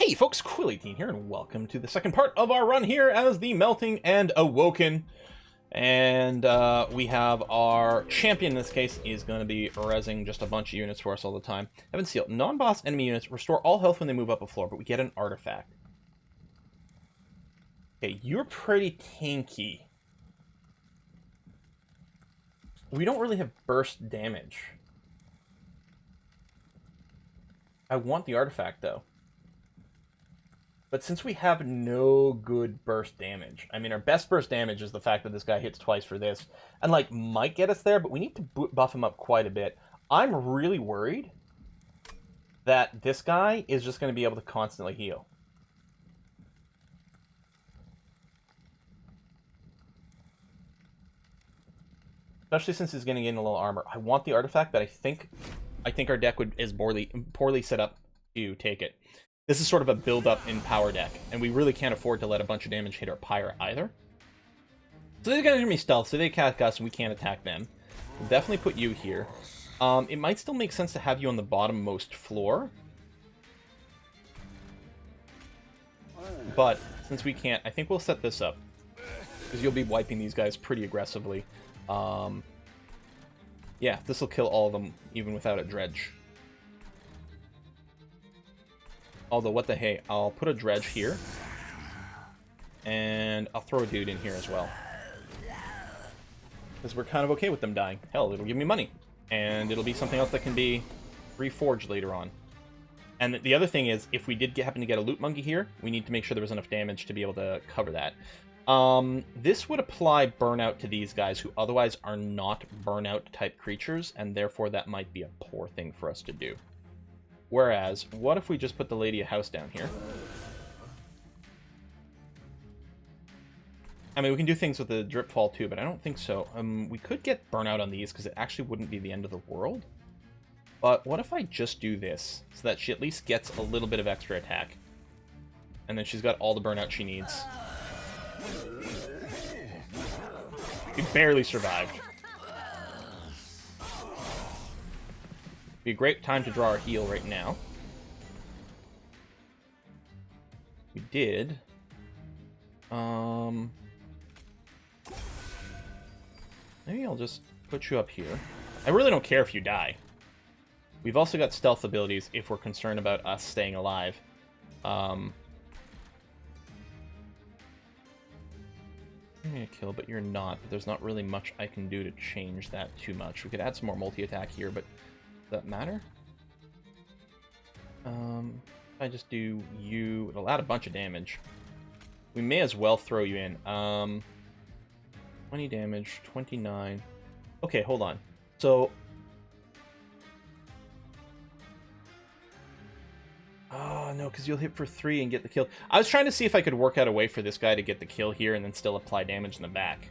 Hey folks, Quilly18 here, and welcome to the second part of our run here as the Melting and Awoken. And we have our champion in this case is going to be rezzing just a bunch of units for us all the time. Heaven Seal, non-boss enemy units restore all health when they move up a floor, but we get an artifact. Okay, you're pretty tanky. We don't really have burst damage. I want the artifact though. But since we have no good burst damage, I mean, our best burst damage is the fact that this guy hits twice for this, and, like, might get us there, but we need to buff him up quite a bit. I'm really worried that this guy is just going to be able to constantly heal. Especially since he's getting in a little armor. I want the artifact, but I think our deck is poorly set up to take it. This is sort of a build-up in power deck, and we really can't afford to let a bunch of damage hit our Pyre either. So they're going to be stealth, so they attack us, and we can't attack them. We'll definitely put you here. It might still make sense to have you on the bottom-most floor. But, since we can't, I think we'll set this up. Because you'll be wiping these guys pretty aggressively. Yeah, this will kill all of them, even without a dredge. Although, what the hey, I'll put a dredge here. And I'll throw a dude in here as well. Because we're kind of okay with them dying. Hell, it'll give me money. And it'll be something else that can be reforged later on. And the other thing is, if we did happen to get a loot monkey here, we need to make sure there was enough damage to be able to cover that. This would apply burnout to these guys who otherwise are not burnout type creatures, and therefore that might be a poor thing for us to do. Whereas, what if we just put the Lady of House down here? I mean, we can do things with the drip fall too, but I don't think so. We could get burnout on these because it actually wouldn't be the end of the world. But what if I just do this so that she at least gets a little bit of extra attack? And then she's got all the burnout she needs. We barely survived. Be a great time to draw our heal right now. We did. Maybe I'll just put you up here. I really don't care if you die. We've also got stealth abilities if we're concerned about us staying alive. I'm gonna kill, but you're not. But there's not really much I can do to change that too much. We could add some more multi-attack here, but does that matter? If I just do you, it'll add a bunch of damage. We may as well throw you in. 20 damage, 29. Okay, hold on. So, oh no, because you'll hit for 3 and get the kill. I was trying to see if I could work out a way for this guy to get the kill here and then still apply damage in the back.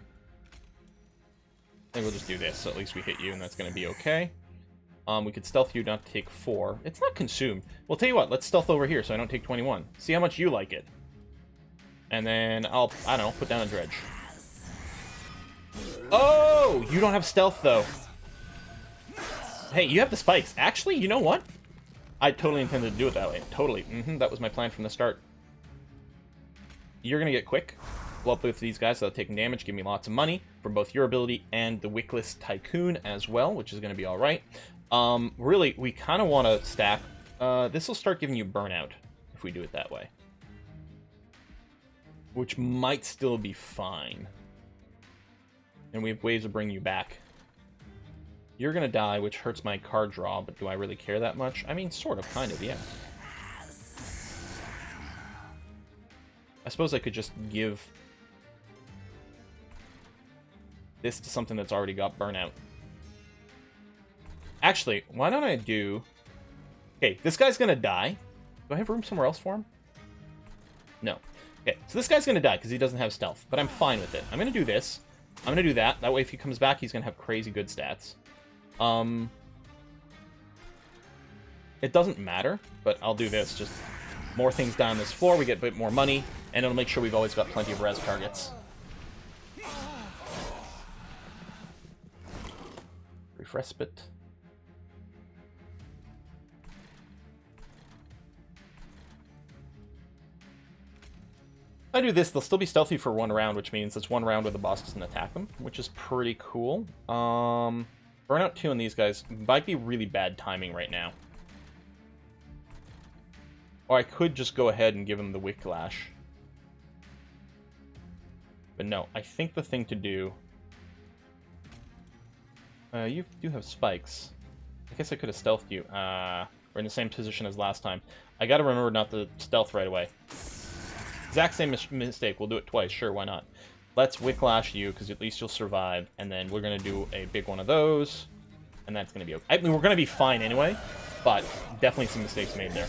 I think we'll just do this, so at least we hit you, and that's going to be okay. We could stealth you not to take 4. It's not consumed. Well, tell you what, let's stealth over here so I don't take 21. See how much you like it. And then I'll, I don't know, put down a dredge. Oh! You don't have stealth, though. Hey, you have the spikes. Actually, you know what? I totally intended to do it that way. Totally. That was my plan from the start. You're going to get quick. Blow up with these guys without taking damage. Give me lots of money from both your ability and the Wickless Tycoon as well, which is going to be alright. Really, we kind of want to stack. This will start giving you burnout if we do it that way. Which might still be fine. And we have ways of bringing you back. You're going to die, which hurts my card draw, but do I really care that much? I mean, sort of, kind of, yeah. I suppose I could just give this to something that's already got burnout. Actually, why don't I do... Okay, this guy's going to die. Do I have room somewhere else for him? No. Okay, so this guy's going to die because he doesn't have stealth, but I'm fine with it. I'm going to do this. I'm going to do that. That way, if he comes back, he's going to have crazy good stats. It doesn't matter, but I'll do this. Just more things down this floor. We get a bit more money, and it'll make sure we've always got plenty of res targets. Brief respite. I do this, they'll still be stealthy for 1 round, which means it's 1 round where the boss doesn't attack them, which is pretty cool. Burnout 2 on these guys might be really bad timing right now. Or I could just go ahead and give him the Whiplash. But no, I think the thing to do... you do have spikes. I guess I could have stealthed you. We're in the same position as last time. I gotta remember not to stealth right away. Exact same mistake. We'll do it twice. Sure, why not? Let's Whiplash you, because at least you'll survive. And then we're going to do a big one of those. And that's going to be okay. I mean, we're going to be fine anyway. But definitely some mistakes made there.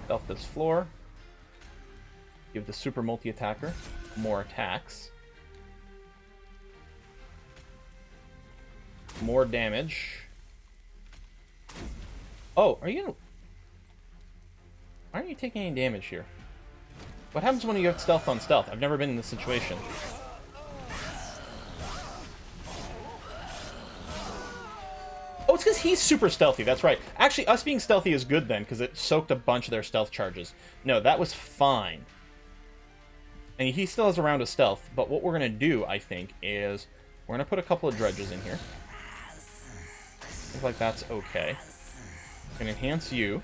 Stealth this floor. Give the super multi-attacker more attacks. More damage. Oh, are you... Why aren't you taking any damage here? What happens when you have stealth on stealth? I've never been in this situation. Oh, it's because he's super stealthy, that's right. Actually, us being stealthy is good then, because it soaked a bunch of their stealth charges. No, that was fine. And he still has a round of stealth, but what we're going to do, I think, is we're going to put a couple of dredges in here. Looks like that's okay. We're going to enhance you.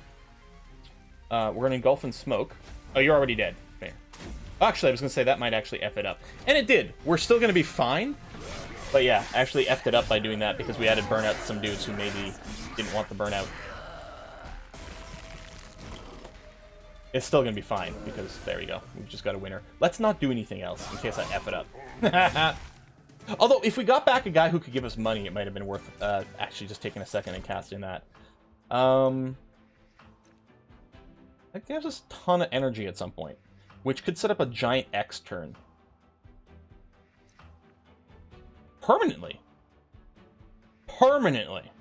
We're going to engulf in smoke. Oh, you're already dead. Fair. Actually, I was going to say that might actually F it up. And it did. We're still going to be fine. But yeah, actually F'd it up by doing that because we added burnout to some dudes who maybe didn't want the burnout. It's still going to be fine because there we go. We've just got a winner. Let's not do anything else in case I F it up. Although, if we got back a guy who could give us money, it might have been worth actually just taking a second and casting that. That gives us a ton of energy at some point, which could set up a giant X turn. Permanently. Permanently.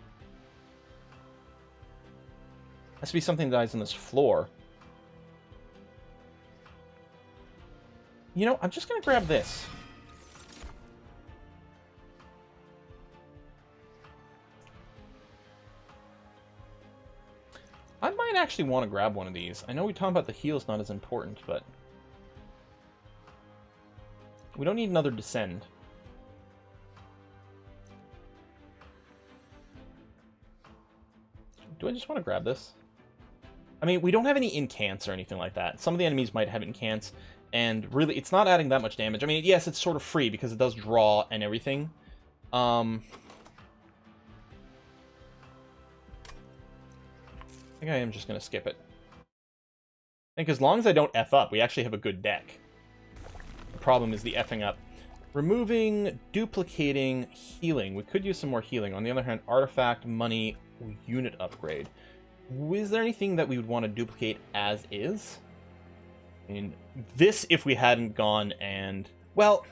Has to be something that dies on this floor. You know, I'm just going to grab this. I might actually want to grab one of these. I know we talked about the heal's not as important, but... we don't need another Descend. Do I just want to grab this? I mean, we don't have any incants or anything like that. Some of the enemies might have incants, and really, it's not adding that much damage. I mean, yes, it's sort of free because it does draw and everything. I think I am just going to skip it. I think as long as I don't F up, we actually have a good deck. The problem is the Fing up. Removing, duplicating, healing. We could use some more healing. On the other hand, artifact, money, unit upgrade. Is there anything that we would want to duplicate as is? I mean, this if we hadn't gone and... well,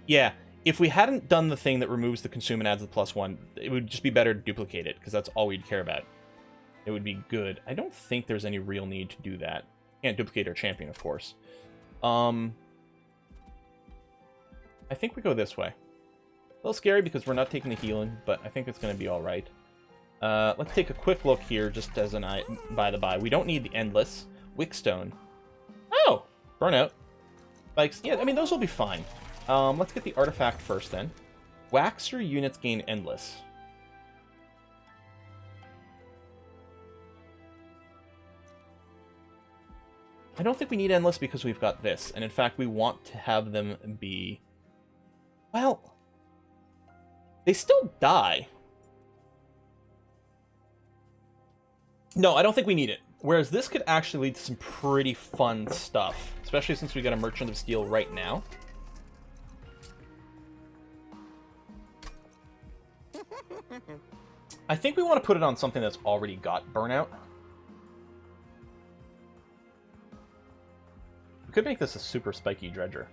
yeah. If we hadn't done the thing that removes the consume and adds the +1, it would just be better to duplicate it, because that's all we'd care about. It would be good. I don't think there's any real need to do that. Can't duplicate our champion, of course. I think we go this way. A little scary because we're not taking the healing, but I think it's going to be alright. Let's take a quick look here, just as an eye by the by. We don't need the Endless. Wickstone. Oh! Burnout. Spikes. Yeah, I mean, those will be fine. Let's get the artifact first, then. Waxer units gain Endless. I don't think we need Endless because we've got this. And in fact, we want to have them be... well... they still die. No, I don't think we need it. Whereas this could actually lead to some pretty fun stuff. Especially since we got a Merchant of Steel right now. I think we want to put it on something that's already got Burnout. We could make this a super spiky Dredger.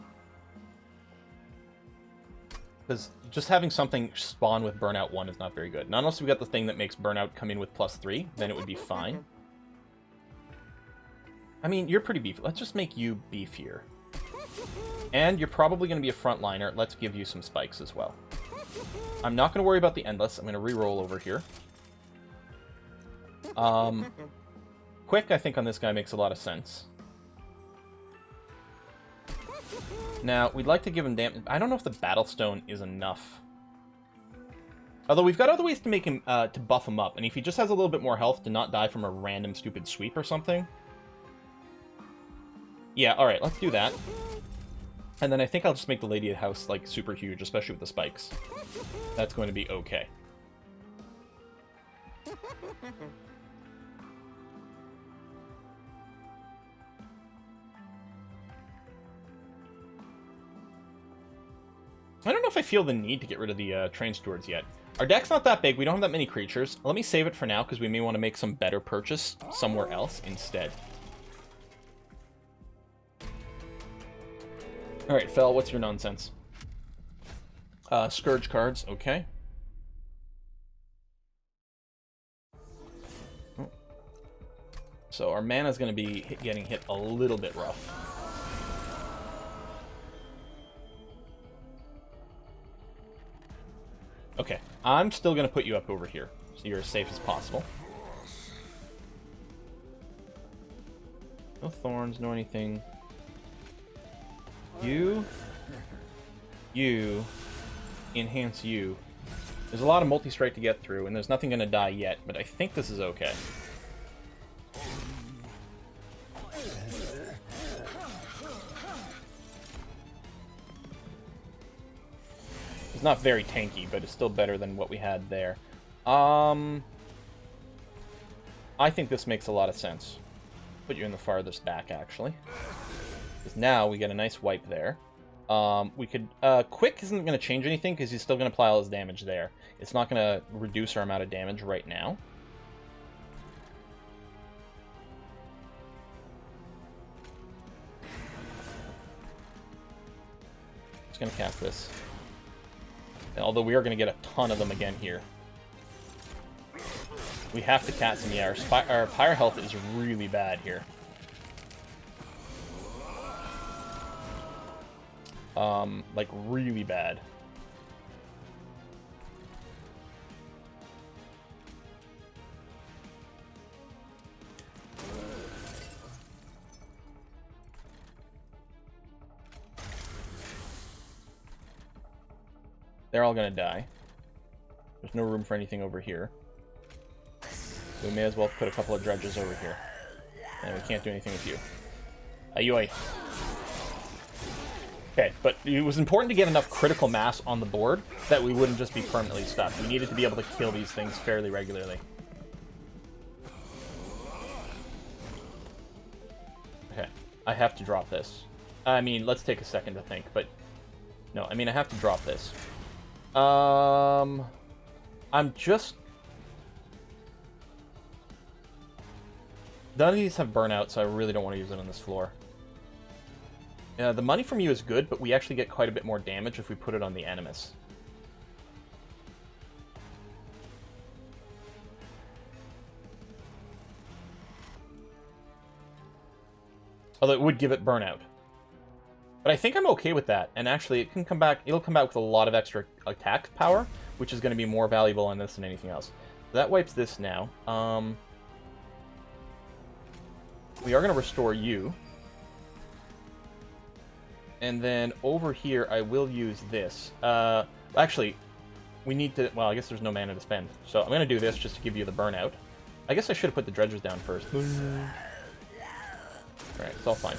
Because just having something spawn with Burnout 1 is not very good. Not unless we got the thing that makes Burnout come in with +3, then it would be fine. I mean, you're pretty beefy. Let's just make you beefier. And you're probably going to be a frontliner. Let's give you some spikes as well. I'm not going to worry about the Endless. I'm going to re-roll over here. Quick, I think, on this guy makes a lot of sense. Now, we'd like to give him damage. I don't know if the Battlestone is enough. Although we've got other ways to make him, to buff him up. And if he just has a little bit more health to not die from a random stupid sweep or something. Yeah, alright, let's do that. And then I think I'll just make the Lady of the House, like, super huge, especially with the spikes. That's going to be okay. I don't know if I feel the need to get rid of the train stewards yet. Our deck's not that big. We don't have that many creatures. Let me save it for now, because we may want to make some better purchase somewhere else instead. Alright, Fel, what's your nonsense? Scourge cards, okay. So our mana's going to be getting hit a little bit rough. Okay, I'm still going to put you up over here, so you're as safe as possible. No thorns, no anything. You, enhance you. There's a lot of multi-strike to get through, and there's nothing going to die yet, but I think this is okay. It's not very tanky, but it's still better than what we had there. I think this makes a lot of sense. Put you in the farthest back, actually. Because now we get a nice wipe there. We could... Quick isn't going to change anything, because he's still going to apply all his damage there. It's not going to reduce our amount of damage right now. Just going to cast this. Although we are going to get a ton of them again here. We have to cast them. Yeah, our Pyre health is really bad here. Like, really bad. They're all gonna die. There's no room for anything over here. We may as well put a couple of dredges over here. And we can't do anything with you. Ayoi. Okay, but it was important to get enough critical mass on the board that we wouldn't just be permanently stuck. We needed to be able to kill these things fairly regularly. Okay, I have to drop this. I mean, let's take a second to think, but... No, I mean, I have to drop this. I'm just... None of these have burnout, so I really don't want to use it on this floor. The money from you is good, but we actually get quite a bit more damage if we put it on the Animus. Although it would give it burnout. But I think I'm okay with that, and actually it can come back, it'll come back with a lot of extra attack power, which is going to be more valuable on this than anything else. So that wipes this now. We are going to restore you. And then over here, I will use this. Actually, we need to... Well, I guess there's no mana to spend. So I'm going to do this just to give you the burnout. I guess I should have put the dredgers down first. Alright, it's all fine.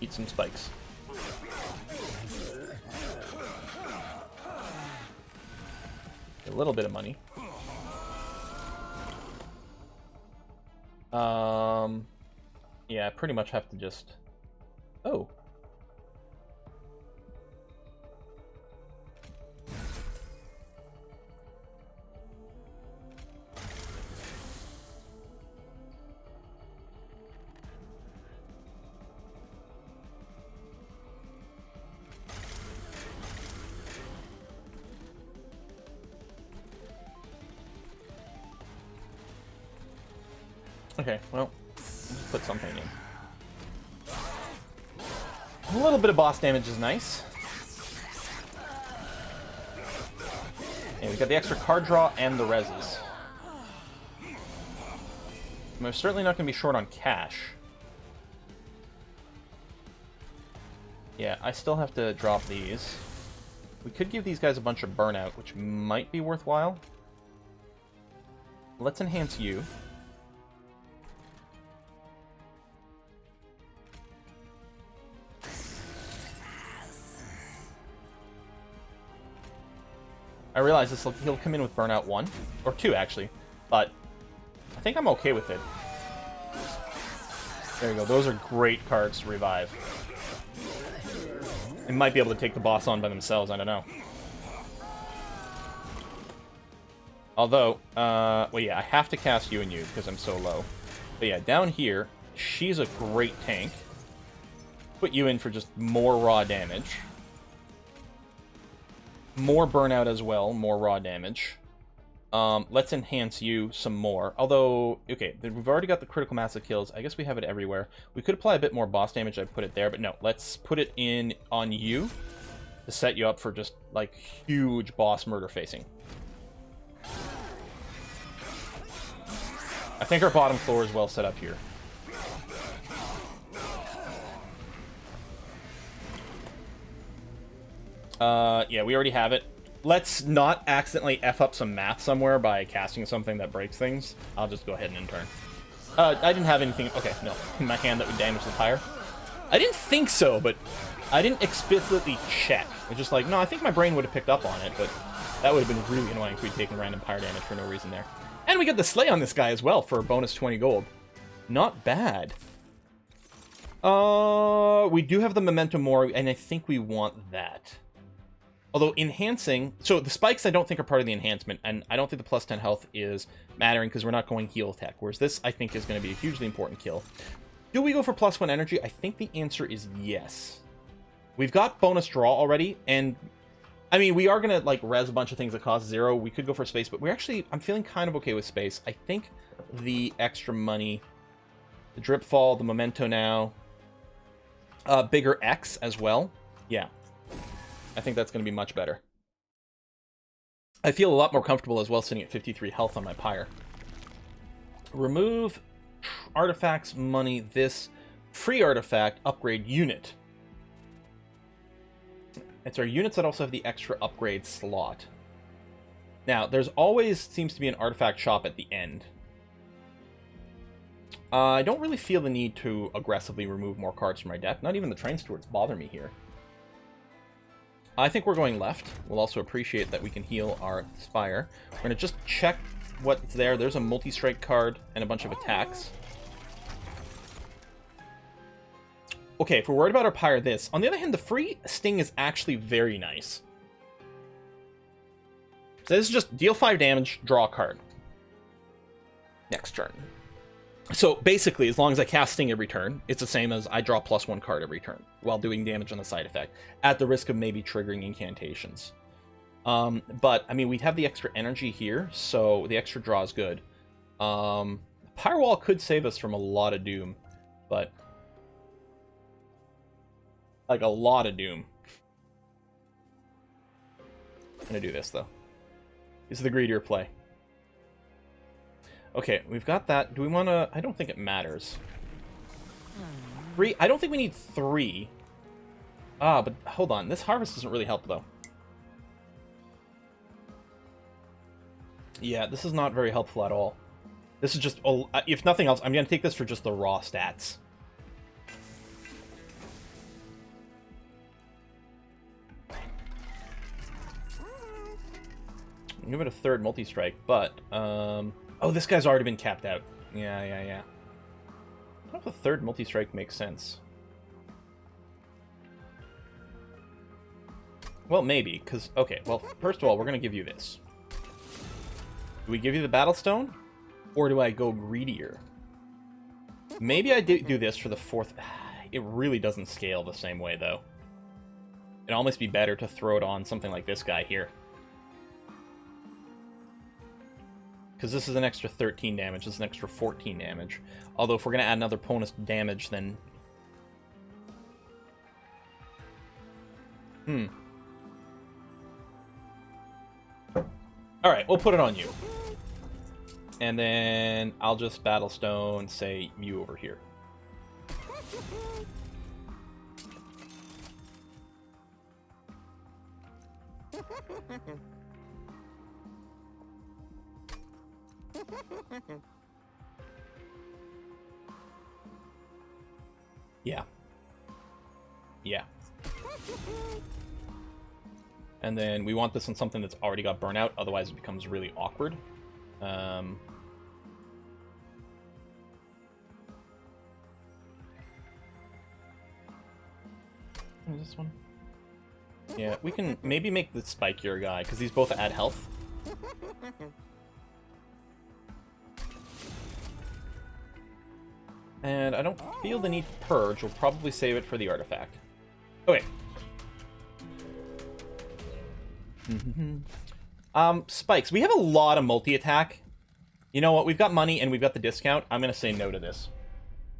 Eat some spikes. A little bit of money. Yeah, I pretty much have to just... Oh. Okay, well, let's put something in. A little bit of boss damage is nice. And we got the extra card draw and the reses. We're certainly not going to be short on cash. Yeah, I still have to drop these. We could give these guys a bunch of burnout, which might be worthwhile. Let's enhance you. I realize he'll come in with burnout 1, or 2 actually, but I think I'm okay with it. There you go, those are great cards to revive. They might be able to take the boss on by themselves, I don't know. Although, well yeah, I have to cast you and you because I'm so low. But yeah, down here, she's a great tank. Put you in for just more raw damage. More burnout as well, more raw damage. Let's enhance you some more. Although, okay, we've already got the critical mass of kills. I guess we have it everywhere. We could apply a bit more boss damage. I put it there, but no. Let's put it in on you to set you up for just, like, huge boss murder facing. I think our bottom floor is well set up here. Yeah, we already have it. Let's not accidentally F up some math somewhere by casting something that breaks things. I'll just go ahead and intern. I didn't have anything, okay, no, in my hand that would damage the pyre. I didn't think so, but I didn't explicitly check. It's just like, no, I think my brain would have picked up on it, but that would have been really annoying if we'd taken random pyre damage for no reason there. And we get the slay on this guy as well for a bonus 20 gold. Not bad. We do have the memento mori, and I think we want that. Although enhancing, so the spikes I don't think are part of the enhancement, and I don't think the plus 10 health is mattering because we're not going heal attack, whereas this I think is going to be a hugely important kill. Do we go for plus 1 energy? I think the answer is yes. We've got bonus draw already, and I mean, we are going to like res a bunch of things that cost 0. We could go for space, but we're actually, I'm feeling kind of okay with space. I think the extra money, the drip fall, the memento now, bigger X as well. Yeah. I think that's going to be much better. I feel a lot more comfortable as well sitting at 53 health on my pyre. Remove artifacts, money, this free artifact, upgrade unit. It's our units that also have the extra upgrade slot. Now, there's always seems to be an artifact shop at the end. I don't really feel the need to aggressively remove more cards from my deck. Not even the train stewards bother me here. I think we're going left. We'll also appreciate that we can heal our Spire. We're going to just check what's there. There's a multi-strike card and a bunch of attacks. Okay, if we're worried about our Pyre, this. On the other hand, the free Sting is actually very nice. So this is just deal 5 damage, draw a card. Next turn. So basically, as long as I cast Sting every turn, it's the same as I draw plus 1 card every turn, while doing damage on the side effect, at the risk of maybe triggering incantations. But, I mean, we'd have the extra energy here, so the extra draw is good. Pyre Wall could save us from a lot of doom, but... like, a lot of doom. I'm gonna do this, though. This is the greedier play. Okay, we've got that. Do we want to... I don't think it matters. 3? I don't think we need 3. Ah, but hold on. This harvest doesn't really help, though. Yeah, this is not very helpful at all. This is just... oh, if nothing else, I'm going to take this for just the raw stats. Give it a third multi-strike, but... oh, this guy's already been capped out. Yeah. I don't know if the third multi-strike makes sense. Well, maybe, because... okay, well, first of all, we're going to give you this. Do we give you the Battlestone? Or do I go greedier? Maybe I do this for the 4th... It really doesn't scale the same way, though. It'd almost be better to throw it on something like this guy here. because this is an extra 13 damage. This is an extra 14 damage. Although if we're going to add another bonus damage, then... Alright, we'll put it on you. And then I'll just Battlestone, say, you over here. Yeah. Yeah. And then we want this on something that's already got burnout, otherwise it becomes really awkward. What is this one? Yeah, we can maybe make the spikier guy, because these both add health. And I don't feel the need to purge. We'll probably save it for the artifact. Okay. Spikes. We have a lot of multi-attack. You know what? We've got money and we've got the discount. I'm going to say no to this.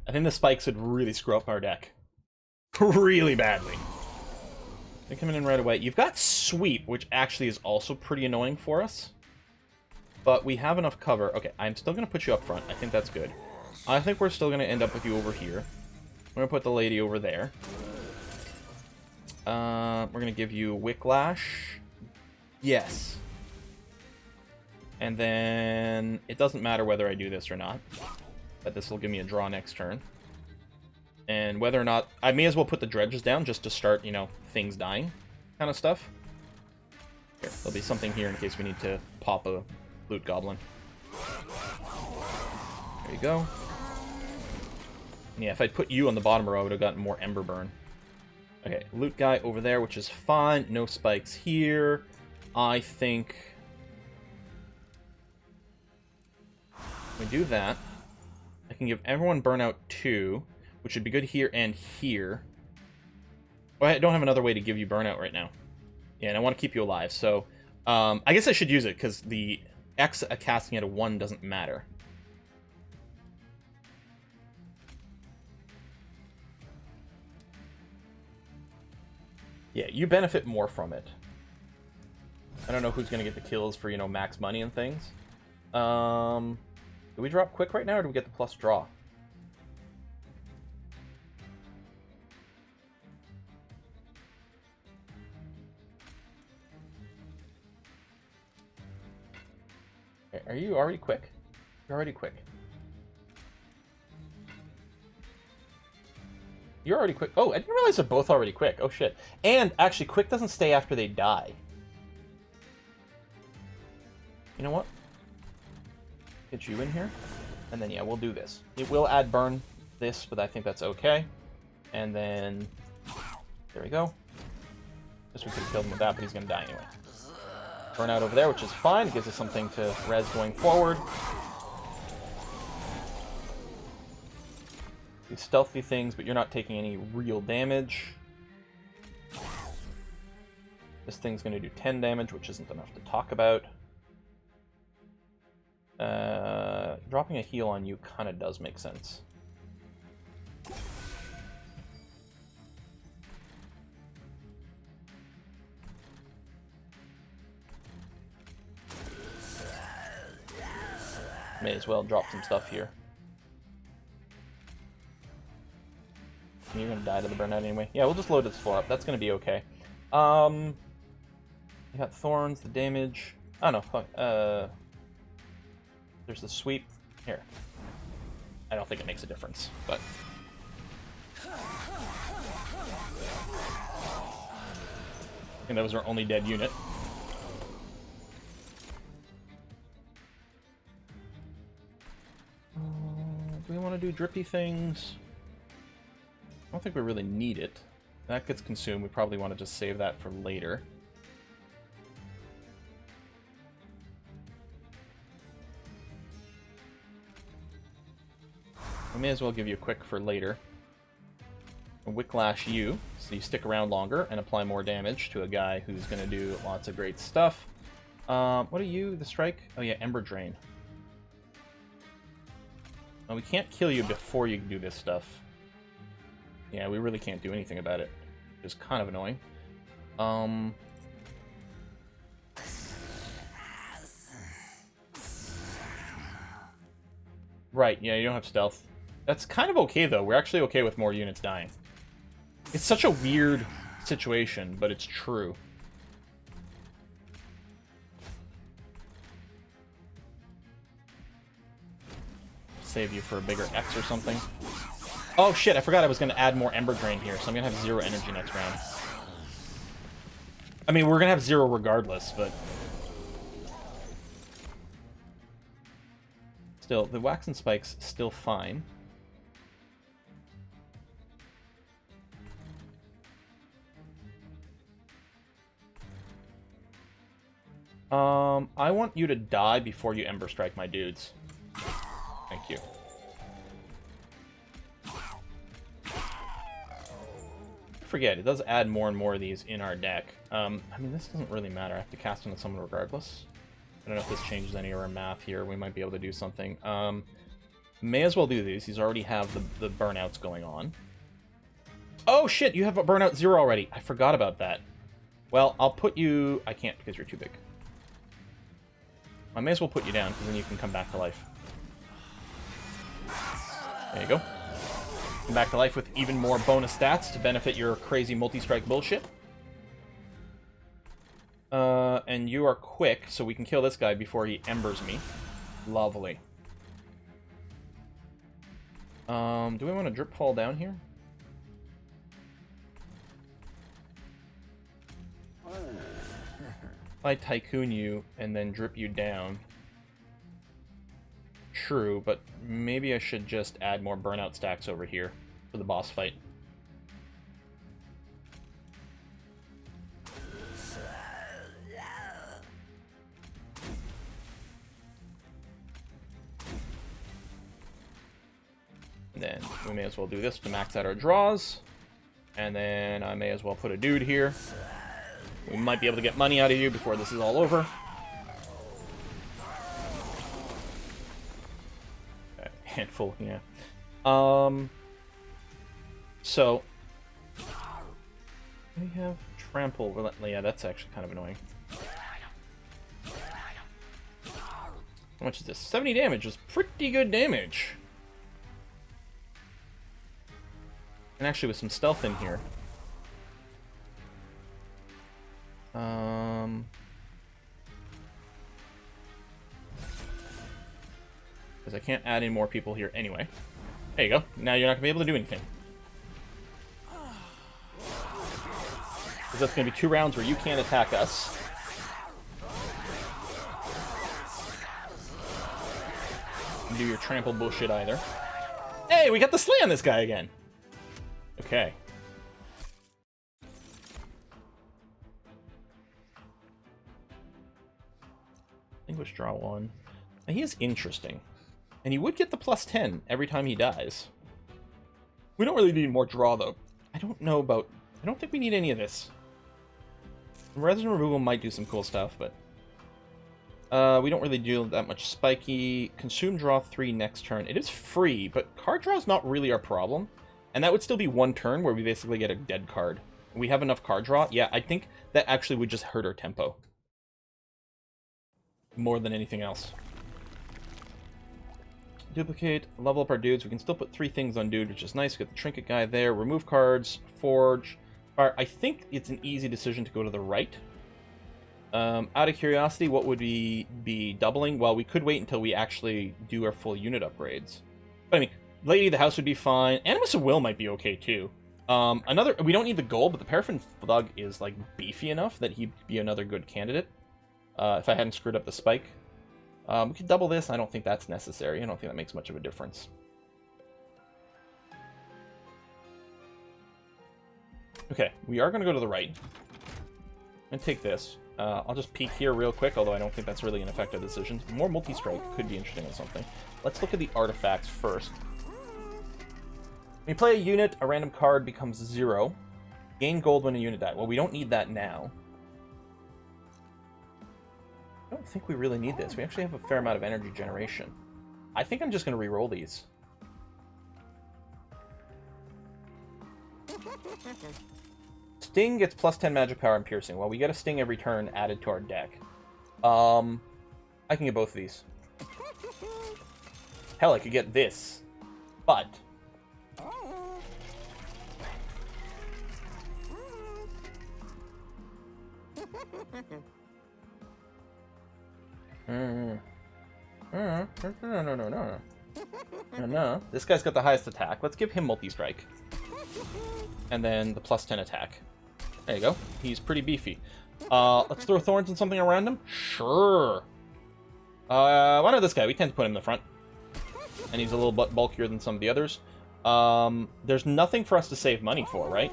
I think the spikes would really screw up our deck. Really badly. They're coming in right away. You've got sweep, which actually is also pretty annoying for us. But we have enough cover. Okay, I'm still going to put you up front. I think that's good. I think we're still going to end up with you over here. We're going to put the lady over there. We're going to give you Wicklash. Yes. And then it doesn't matter whether I do this or not. But this will give me a draw next turn. And whether or not... I may as well put the dredges down just to start, you know, things dying kind of stuff. Here, there'll be something here in case we need to pop a loot goblin. There you go. Yeah, if I'd put you on the bottom row, I would have gotten more Ember Burn. Okay, loot guy over there, which is fine. No spikes here. I think... we do that. I can give everyone Burnout 2, which would be good here and here. Well, I don't have another way to give you Burnout right now. Yeah, and I want to keep you alive, so... I guess I should use it, because the X casting at a 1 doesn't matter. Yeah, you benefit more from it. I don't know who's going to get the kills for, you know, max money and things. Do we drop quick right now, or do we get the plus draw? Okay, are you already quick? You're already quick. You're already quick. Oh, I didn't realize they're both already quick. Oh, shit. And, actually, quick doesn't stay after they die. You know what? Get you in here. And then, yeah, we'll do this. It will add burn this, but I think that's okay. And then... there we go. Guess we could have killed him with that, but he's going to die anyway. Burn out over there, which is fine. It gives us something to res going forward. Do stealthy things, but you're not taking any real damage. This thing's going to do 10 damage, which isn't enough to talk about. Dropping a heal on you kind of does make sense. May as well drop some stuff here. You're gonna die to the burnout anyway. Yeah, we'll just load this floor up. That's gonna be okay. You got thorns, the damage. Oh no, fuck. There's the sweep. Here. I don't think it makes a difference, but... and that was our only dead unit. Do we want to do drippy things? I don't think we really need it. That gets consumed. We probably want to just save that for later. We may as well give you a quick for later. Wicklash you, so you stick around longer and apply more damage to a guy who's going to do lots of great stuff. What are you? The strike? Oh yeah, Ember Drain. We can't kill you before you do this stuff. Yeah, we really can't do anything about it. Which is kind of annoying. Right, yeah, you don't have stealth. That's kind of okay, though. We're actually okay with more units dying. It's such a weird situation, but it's true. Save you for a bigger X or something. Oh shit, I forgot I was going to add more Ember Drain here, so I'm going to have 0 energy next round. I mean, we're going to have 0 regardless, but... Still, the Wax and Spike's still fine. I want you to die before you Ember Strike my dudes. Thank you. Forget, it does add more and more of these in our deck. I mean, this doesn't really matter. I have to cast on someone regardless. I don't know if this changes any of our math here. We might be able to do something. May as well do these. These already have the burnouts going on. Oh, shit! You have a burnout 0 already. I forgot about that. Well, I'll put you... I can't because you're too big. I may as well put you down, because then you can come back to life. There you go. Come back to life with even more bonus stats to benefit your crazy multi-strike bullshit. And you are quick, so we can kill this guy before he embers me. Lovely. Do we want to drip fall down here? I tycoon you and then drip you down. True, but maybe I should just add more burnout stacks over here for the boss fight. And then we may as well do this to max out our draws. And then I may as well put a dude here. We might be able to get money out of you before this is all over. Okay, handful, yeah. So we have trample relentlessly. Yeah, that's actually kind of annoying. How much is this? 70 damage is pretty good damage. And actually with some stealth in here. Because I can't add in more people here anyway. There you go. Now you're not going to be able to do anything. Because that's going to be 2 rounds where you can't attack us. And do your trample bullshit either. Hey, we got the slay on this guy again. Okay. English draw 1. Now, he is interesting. And he would get the +10 every time he dies. We don't really need more draw, though. I don't know about... I don't think we need any of this. Resident removal might do some cool stuff, but... we don't really do that much spiky. Consume draw 3 next turn. It is free, but card draw is not really our problem. And that would still be 1 turn where we basically get a dead card. We have enough card draw. Yeah, I think that actually would just hurt our tempo. More than anything else. Duplicate, level up our dudes. We can still put 3 things on dude, which is nice. Get the trinket guy there. Remove cards. Forge. Alright, I think it's an easy decision to go to the right. Out of curiosity, what would we be doubling? Well, we could wait until we actually do our full unit upgrades. But I mean, Lady of the House would be fine. Animus of Will might be okay too. We don't need the gold, but the Paraffin Thug is like beefy enough that he'd be another good candidate. If I hadn't screwed up the spike. We could double this. I don't think that's necessary. I don't think that makes much of a difference. Okay, we are going to go to the right. I'm going to take this. I'll just peek here real quick, although I don't think that's really an effective decision. More multi-strike could be interesting or something. Let's look at the artifacts first. When you play a unit, a random card becomes 0. Gain gold when a unit dies. Well, we don't need that now. I don't think we really need this. We actually have a fair amount of energy generation. I think I'm just going to re-roll these. Sting gets plus 10 magic power and piercing. Well, we get a sting every turn added to our deck. I can get both of these. Hell, I could get this. But... No. This guy's got the highest attack. Let's give him multi-strike. And then the plus 10 attack. There you go. He's pretty beefy. Let's throw thorns and something around him? Sure. Why not this guy? We tend to put him in the front. And he's a little bit bulkier than some of the others. There's nothing for us to save money for, right?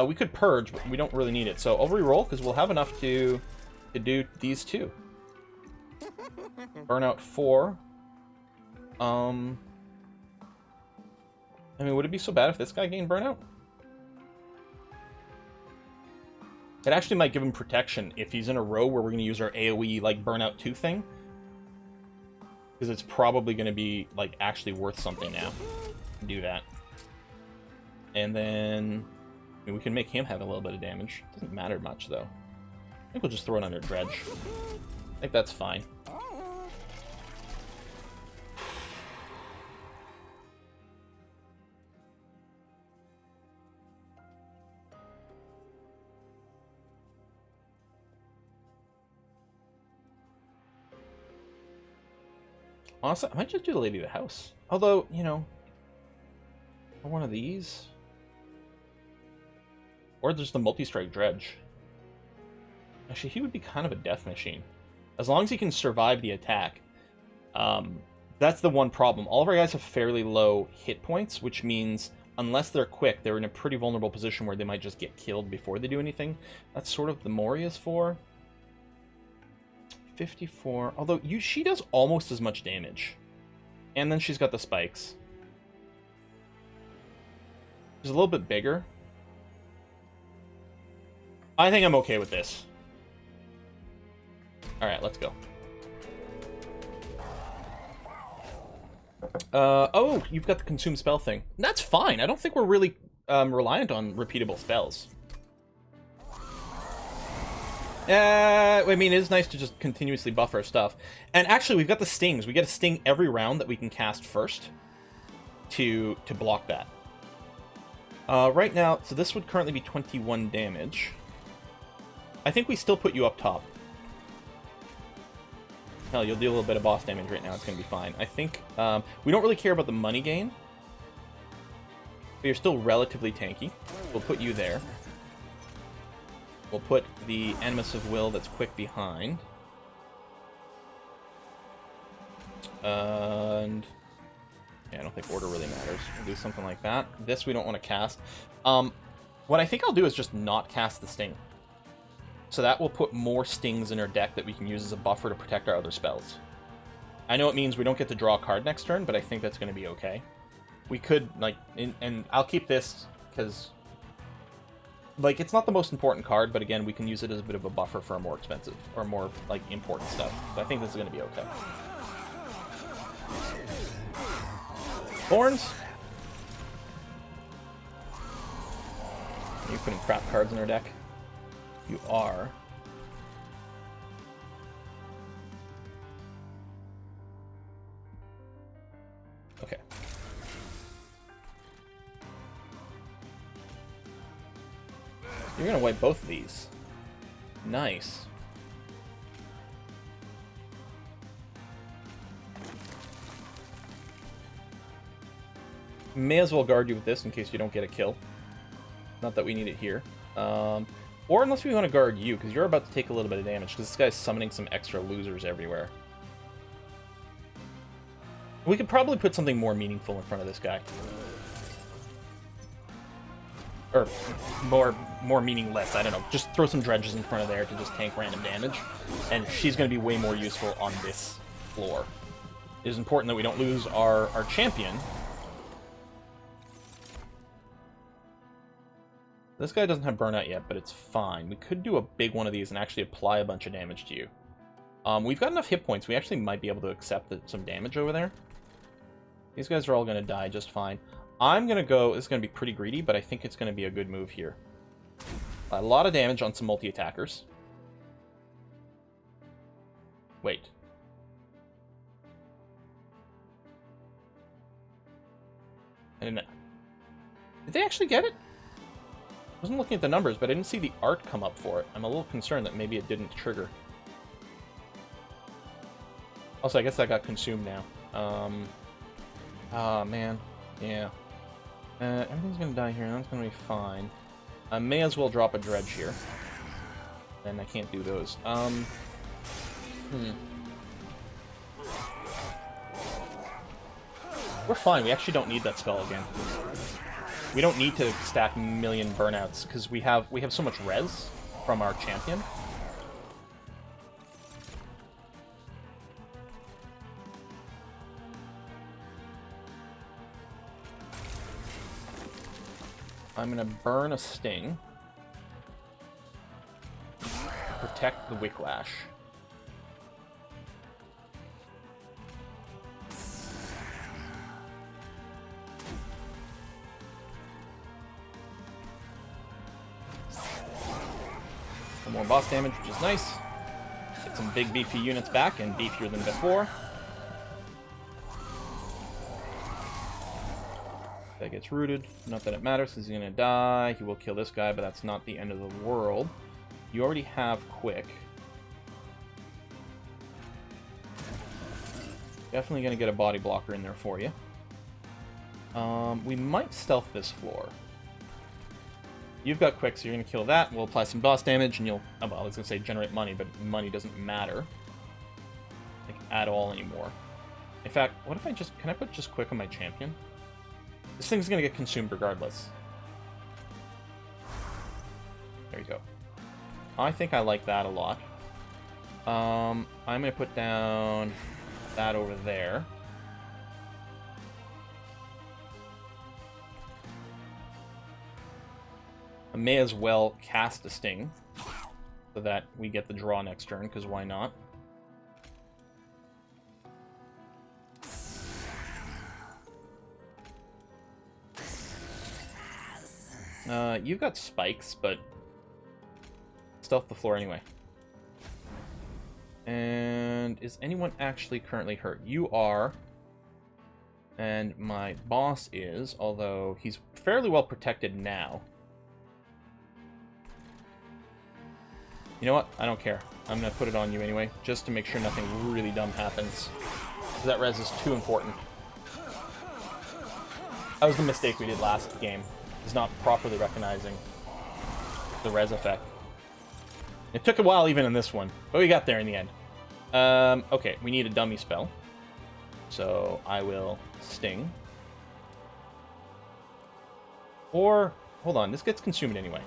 We could purge, but we don't really need it. So I'll re-roll, because we'll have enough to do these two. Burnout 4. I mean, would it be so bad if this guy gained burnout? It actually might give him protection if he's in a row where we're going to use our AoE, like, burnout 2 thing. Because it's probably going to be, like, actually worth something now to do that. And then... I mean, we can make him have a little bit of damage. Doesn't matter much, though. I think we'll just throw it under Dredge. I think that's fine. Honestly, I might just do the Lady of the House. Although, you know... Or one of these... Or just the multi-strike Dredge. Actually, he would be kind of a death machine. As long as he can survive the attack. That's the one problem. All of our guys have fairly low hit points, which means unless they're quick, they're in a pretty vulnerable position where they might just get killed before they do anything. That's sort of the Moria's for. 54. Although she does almost as much damage. And then she's got the spikes. She's a little bit bigger. I think I'm okay with this. Alright, let's go. Oh, you've got the consume spell thing. That's fine. I don't think we're really reliant on repeatable spells. I mean, it is nice to just continuously buff our stuff. And actually, we've got the stings. We get a sting every round that we can cast first to block that. Right now, so this would currently be 21 damage. I think we still put you up top. Hell, you'll do a little bit of boss damage right now. It's going to be fine. I think we don't really care about the money gain. But you're still relatively tanky. We'll put you there. We'll put the Animus of Will that's quick behind. And... yeah, I don't think order really matters. We'll do something like that. This we don't want to cast. What I think I'll do is just not cast the Sting. So that will put more stings in our deck that we can use as a buffer to protect our other spells. I know it means we don't get to draw a card next turn, but I think that's going to be okay. We could, like, and I'll keep this because, like, it's not the most important card, but again, we can use it as a bit of a buffer for a more expensive or more, like, important stuff. So I think this is going to be okay. Thorns. Are you putting crap cards in our deck? You are. Okay. You're gonna wipe both of these. Nice. May as well guard you with this in case you don't get a kill. Not that we need it here. Or unless we want to guard you, because you're about to take a little bit of damage, because this guy's summoning some extra losers everywhere. We could probably put something more meaningful in front of this guy. Or more meaningless, I don't know. Just throw some dredges in front of there to just tank random damage. And she's going to be way more useful on this floor. It is important that we don't lose our champion. This guy doesn't have burnout yet, but it's fine. We could do a big one of these and actually apply a bunch of damage to you. We've got enough hit points. We actually might be able to accept some damage over there. These guys are all going to die just fine. I'm going to go... This is going to be pretty greedy, but I think it's going to be a good move here. A lot of damage on some multi-attackers. Wait. I didn't... Did they actually get it? I wasn't looking at the numbers, but I didn't see the art come up for it. I'm a little concerned that maybe it didn't trigger. Also, I guess that got consumed now. Oh, man. Yeah. Everything's gonna die here, and that's gonna be fine. I may as well drop a dredge here. And I can't do those. We're fine. We actually don't need that spell again. We don't need to stack a million burnouts, because we have so much res from our champion. I'm going to burn a sting to protect the Wicklash. Some more boss damage, which is nice. Get some big beefy units back, and beefier than before. That gets rooted. Not that it matters, because he's going to die. He will kill this guy, but that's not the end of the world. You already have Quick. Definitely going to get a body blocker in there for you. We might stealth this floor. You've got Quick, so you're going to kill that. We'll apply some boss damage, and you'll... Oh, well, I was going to say generate money, but money doesn't matter. Like, at all anymore. In fact, what if I just... Can I put just Quick on my champion? This thing's going to get consumed regardless. There you go. I think I like that a lot. I'm going to put down that over there. I may as well cast a Sting so that we get the draw next turn, because why not? You've got spikes, but stealth the floor anyway. And is anyone actually currently hurt? You are. And my boss is, although he's fairly well protected now. You know what? I don't care. I'm going to put it on you anyway, just to make sure nothing really dumb happens. Because that res is too important. That was the mistake we did last game. Is not properly recognizing the res effect. It took a while even in this one, but we got there in the end. Okay, we need a dummy spell. So I will Sting. Or, hold on, this gets consumed anyway.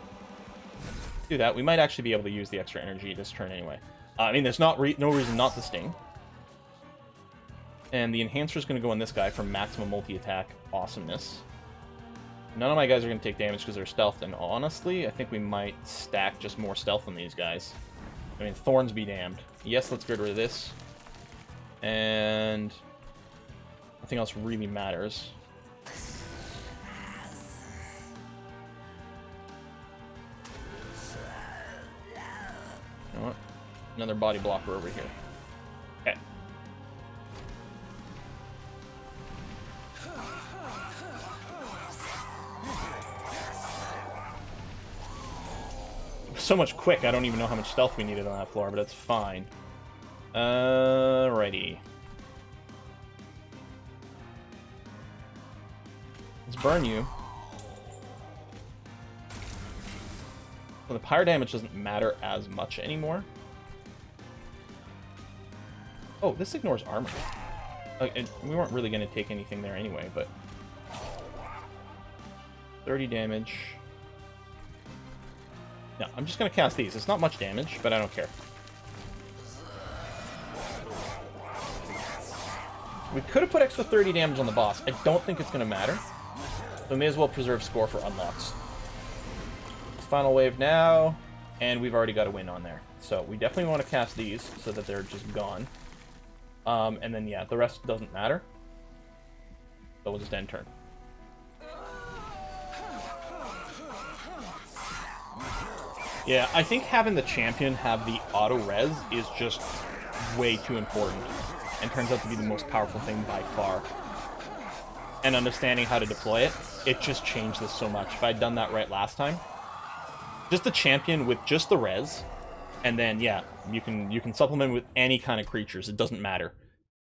Do that. We might actually be able to use the extra energy this turn anyway. I mean, there's no reason not to Sting. And the Enhancer is going to go on this guy for maximum multi-attack awesomeness. None of my guys are going to take damage because they're stealthed, and honestly, I think we might stack just more stealth on these guys. I mean, Thorns be damned. Yes, let's get rid of this. And nothing else really matters. You know what? Another body blocker over here. Okay. So much Quick, I don't even know how much stealth we needed on that floor, but it's fine. Alrighty. Let's burn you. Well, the pyre damage doesn't matter as much anymore. Oh, this ignores armor. We weren't really going to take anything there anyway, but... 30 damage... No, I'm just going to cast these. It's not much damage, but I don't care. We could have put extra 30 damage on the boss. I don't think it's going to matter. So we may as well preserve score for unlocks. Final wave now, and we've already got a win on there. So we definitely want to cast these so that they're just gone. And then, yeah, the rest doesn't matter. So we'll just end turn. Yeah, I think having the champion have the auto-res is just way too important, and turns out to be the most powerful thing by far. And understanding how to deploy it, it just changed this so much. If I had done that right last time, just the champion with just the res, and then yeah, you can supplement with any kind of creatures. It doesn't matter.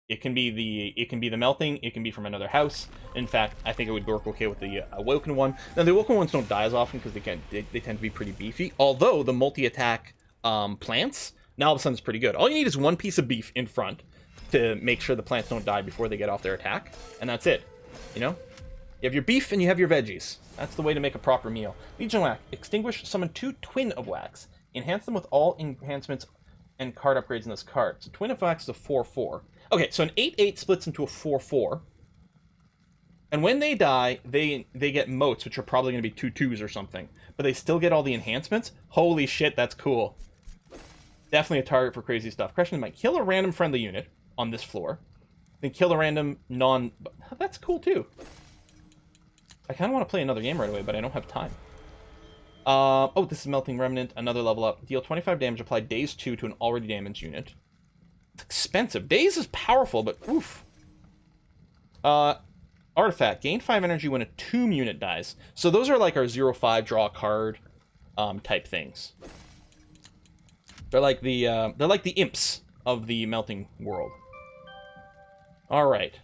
It can be the melting. It can be from another house. In fact, I think it would work okay with the Awoken one. Now the Awoken ones don't die as often because they tend to be pretty beefy. Although the multi-attack plants now all of a sudden is pretty good. All you need is one piece of beef in front to make sure the plants don't die before they get off their attack, and that's it. You know, you have your beef and you have your veggies. That's the way to make a proper meal. Legion Whack. Extinguish. Summon 2 Twin of Wax. Enhance them with all enhancements and card upgrades in this card. So Twin of Wax is a 4/4. Okay, so an 8/8 splits into a 4/4. And when they die, they get motes, which are probably going to be 2/2s or something. But they still get all the enhancements? Holy shit, that's cool. Definitely a target for crazy stuff. Crushing might kill a random friendly unit on this floor. Then kill a random non... That's cool, too. I kind of want to play another game right away, but I don't have time. Oh, this is Melting Remnant. Another level up. Deal 25 damage. Apply Daze 2 to an already damaged unit. It's expensive. Daze is powerful, but oof. Artifact. Gain 5 energy when a tomb unit dies. So those are like our 0/5 draw a card type things. They're like the imps of the melting world. All right.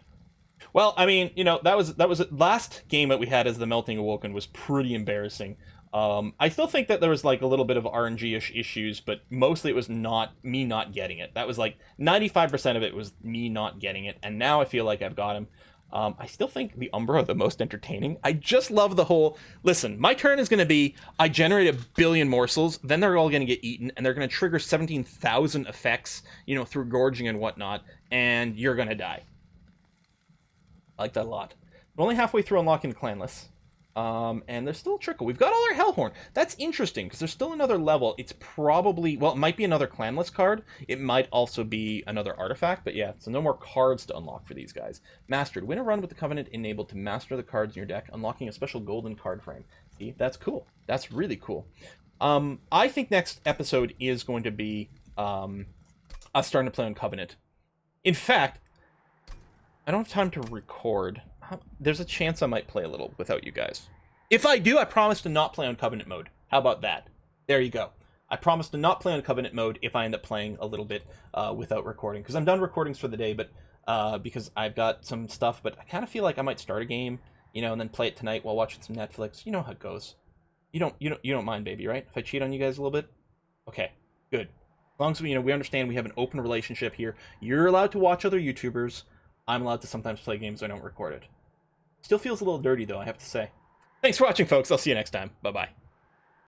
Well, I mean, you know, that was last game that we had as the Melting Awoken was pretty embarrassing. I still think that there was like a little bit of RNG-ish issues, but mostly it was me not getting it. That was like 95% of it was me not getting it, and now I feel like I've got him. I still think the Umbra are the most entertaining. I just love the whole, listen, my turn is going to be, I generate 1 billion morsels, then they're all going to get eaten, and they're going to trigger 17,000 effects, you know, through gorging and whatnot, and you're going to die. I like that a lot. We're only halfway through unlocking the clan list. And there's still a trickle. We've got all our Hellhorn. That's interesting, because there's still another level. It's probably, well, it might be another clanless card. It might also be another artifact, but yeah, so no more cards to unlock for these guys. Mastered. Win a run with the Covenant enabled to master the cards in your deck, unlocking a special golden card frame. See, that's cool. That's really cool. I think next episode is going to be us starting to play on Covenant. In fact, I don't have time to record. There's a chance I might play a little without you guys. If I do, I promise to not play on Covenant mode. How about that? There you go. I promise to not play on Covenant mode if I end up playing a little bit without recording. Because I'm done recordings for the day, but because I've got some stuff. But I kind of feel like I might start a game, you know, and then play it tonight while watching some Netflix. You know how it goes. You don't mind, baby, right? If I cheat on you guys a little bit? Okay, good. As long as we understand we have an open relationship here. You're allowed to watch other YouTubers. I'm allowed to sometimes play games when I don't record it. Still feels a little dirty, though, I have to say. Thanks for watching, folks. I'll see you next time. Bye-bye.